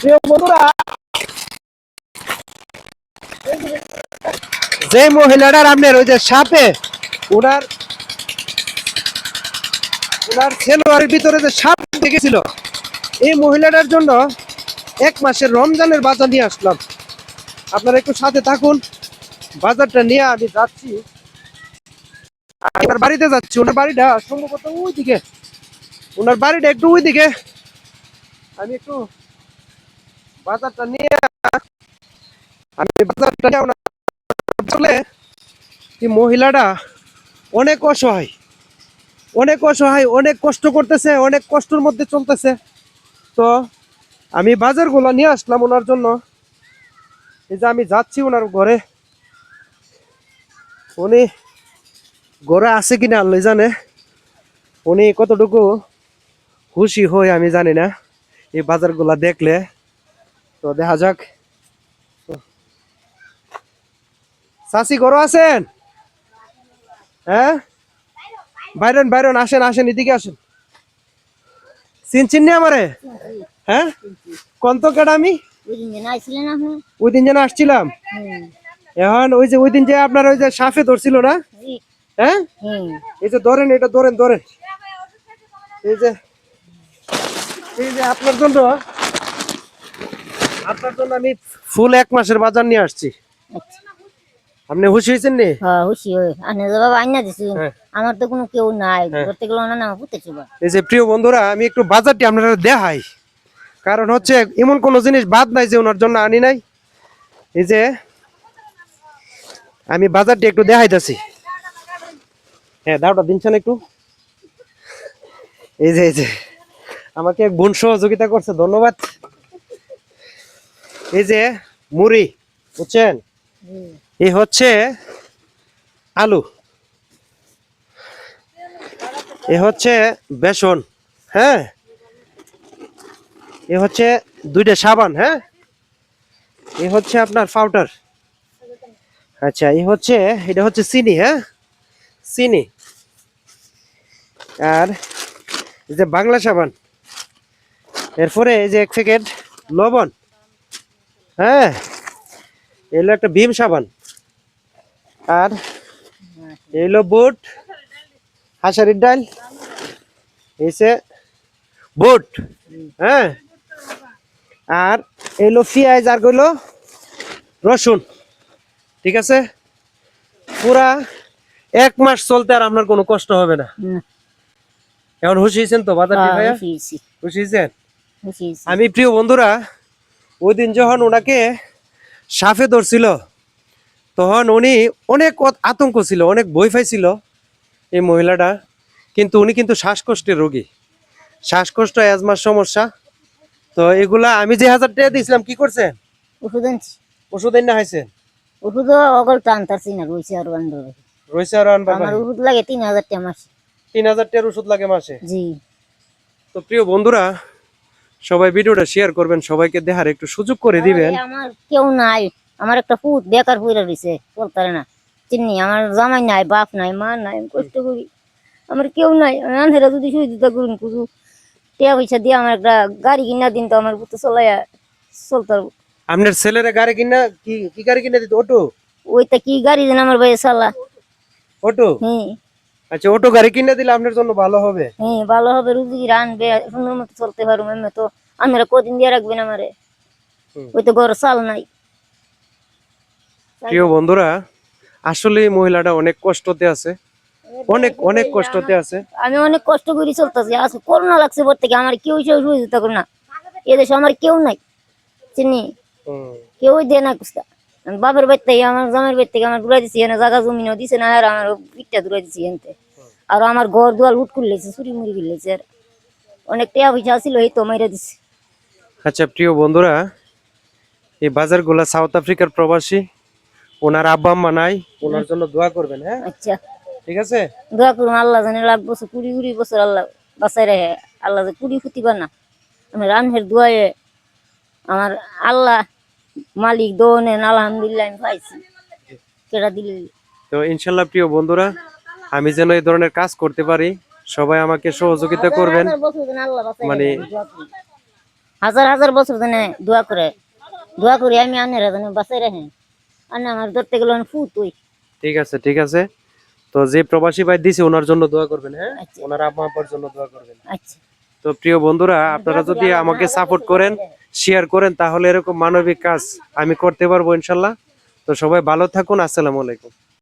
প্রিয় বন্ধুরা, যে মহিলাটার আপনার ওই যে সাপে ওনার সেলোয়ারের ভিতরে যে সাপ দেখেছিল, এই মহিলাটার জন্য 1 মাসের রমজানের বাজার নিয়ে আসলাম। আপনারা একটু সাথে থাকুন, বাজারটা নিয়ে আমি যাচ্ছি, ওনার বাড়িতে যাচ্ছি। ওনার বাড়িটা সম্ভবত ওইদিকে, ওনার বাড়িটা একটু ওইদিকে। আমি একটু বাজারটা নিয়ে আসলে এই মহিলাটা অনেক অসহায়, অনেক কষ্ট করতেছে, অনেক কষ্টের মধ্যে চলতেছে। তো আমি বাজারগুলো নিয়ে আসলাম ওনার জন্য। এই যে আমি যাচ্ছি ওনার ঘরে, উনি ঘরে আছে কিনা আল্লাহ জানে, উনি কতটুকু খুশি হই আমি জানি না এই বাজারগুলা দেখলে। তো দেখা যাক। চাচি ঘরে আছেন? হ্যাঁ, বাইরন বাইরন, আসেন আসেন, এদিকে আসেন। চিনচিন আমারে? হ্যাঁ, কোন তো কেডা? আমি ওই দিন যেন আসছিলাম, এখন ওই যে ওই দিন যে আপনার ওই যে সাপে ধরছিল না? হ্যাঁ, এই যে ধরেন, এটা ধরেন ধরেন। এই যে আপনার জন্য আমি ফুল 1 মাসের বাজার নিয়ে আসছি। আপনি খুশি হয়েছেন নি? হ্যাঁ খুশি হই। আনে যে বাবা আইনা দিছি, আমার তো কোনো কেউ নাই, ধরতে গেল না, আমার পুতেছে বা। এই যে প্রিয় বন্ধুরা, আমি একটু বাজারটি আপনারা দেখাই, কারণ হচ্ছে এমন কোন জিনিস বাদ নাই যে ওনার জন্য আনি নাই। এই যে আমি বাজারটি একটু দেখাইতেছি। হ্যাঁ, দাওটা দিনছেন একটু। এই যে আমাকে এক বোন সহযোগিতা করছে, ধন্যবাদ। এই যে মুড়ি, বুঝছেন, এই হচ্ছে আলু, এ হচ্ছে বেসন, হ্যাঁ, এ হচ্ছে 2টা সাবান, হ্যাঁ, এ হচ্ছে আপনার পাউডার। আচ্ছা, এটা হচ্ছে চিনি, হ্যাঁ, চিনি। আর এই যে বাংলা সাবান, এরপরে এই যে 1 প্যাকেট লবণ, হ্যাঁ, এলো একটা ভীম সাবান, আর এলো বুট, হাঁসারির ডাল, এসে বুট, হ্যাঁ, আর এলো পেঁয়াজ, আর কইলো রসুন। ঠিক আছে, পুরা 1 মাস চলতে আর আপনার কোনো কষ্ট হবে না। এখন খুশি হয়েছেন তো বাজারটি ভাইয়া? খুশি হয়েছেন? আমি প্রিয় বন্ধুরা, ওই দিন যখন ওনাকে সাপে ধরছিল, তখন উনি অনেক আতঙ্ক ছিল, অনেক ভয় পাইছিল এই মহিলাটা। কিন্তু উনি কিন্তু শ্বাসকষ্টের রোগী, শ্বাসকষ্ট, অ্যাজমার সমস্যা। তো এগুলা আমি যে 1000 টাকা দিয়েছিলাম, কি করছেন? ওষুধ আনছি। ওষুধ এনে খাইছেন? ওষুধ অগল টানতাছি না, রইছে আর আনবে। রয়েছে আর আনবা? আমার ওষুধ লাগে 3000 টাকা মাসে। 3000 টাকার ওষুধ লাগে মাসে? জি। তো প্রিয় বন্ধুরা, সবাই ভিডিওটা শেয়ার করবেন, সবাইকে দেখার একটু সুযোগ করে দিবেন। আমার কেউ নাই, আমার একটা পুত বেকার হইরা রইছে, চলতে না চিনি। আমার জামাই নাই, বাপ নাই, মা নাই, আমি কষ্ট করি, আমার কেউ নাই। আনহেরা যদি সুবিধা করুন, কিছু টাকা পয়সা দিয়ে আমার একটা গাড়ি কিনা দিন, তো আমার পুত চলাইয়া চলতে পারবো। আপনার ছেলেরা গাড়ি কিনা, কি গাড়ি কিনা দিত? অটো? ওইটা কি গাড়ি যেন আমার ভাই চালা। অটো? হ্যাঁ। আচ্ছা, অটো গাড়ি কিনে দিলে আপনার জন্য ভালো হবে। হ্যাঁ, ভালো হবে, রুজি আনবে, সুন্দর মতো চলতে পারবো। এমনি তো আমরা কদিন দিয়ে রাখবেন আমারে, ওই তো ঘর চাল নাই। প্রিয় বন্ধুরা, আসলে মহিলাটা অনেক কষ্টতে আছে, অনেক কষ্টতে আছে। আমি অনেক কষ্ট করে চলতেছি, আজকে করোনা লাগছে পর থেকে আমার কেউ সুবিধা করে না। এদেশে আমার কেউ নাই, চিনি, কেউ দেয় না কুস্তা। বাপের বাড়ি থেকে, আমার জামের বাড়ি থেকে আমার দূরা দিচ্ছি, এনে জায়গা জমিনও দিছে না, আর আমার পিঠটা দূরা দিচ্ছি এনতে। আর আমার ঘর দুয়ার লুট করলেছে, চুরি মুড়ি করলেছে, আর অনেক টাকা পয়সা ছিল, এই তো মাইরা দিচ্ছে। আচ্ছা প্রিয় বন্ধুরা, এই বাজারগুলা সাউথ আফ্রিকার প্রবাসী, ওনার আব্বা আম্মা নাই, ওনার জন্য দোয়া করবেন। হ্যাঁ, আচ্ছা, ঠিক আছে, দোয়া করুন। আল্লাহ জানে লাখ বছর, 20 বছর আল্লাহ বাঁচাই রাখে। আল্লাহ যে 20 ফুটিবা না, আমি রানহের দোয়ায় আমার আল্লাহ মালিক দোনেন, আলহামদুলিল্লাহ আমি পাইছি, কেটা দিলে। তো ইনশাল্লাহ প্রিয় বন্ধুরা, আমি যেন এই ধরনের কাজ করতে পারি, সবাই আমাকে সহযোগিতা করবেন। মানে হাজার হাজার বছর ধরে দোয়া করি আমি আনের জানি বাঁচাই রাখেন আনে আমার ধরতে গেলে ফুট ওই ঠিক আছে। তো যে প্রবাসী ভাই দিছে ওনার জন্য দোয়া করবেন, হ্যাঁ, আচ্ছা ওনার আম্মা আব্বার জন্য দোয়া করবেন। আচ্ছা তো প্রিয় বন্ধুরা, আপনারা যদি আমাকে সাপোর্ট করেন, শেয়ার করেন, তাহলে এরকম মানবিক কাজ আমি করতে পারবো ইনশাল্লাহ। তো সবাই ভালো থাকুন, আসসালামু আলাইকুম।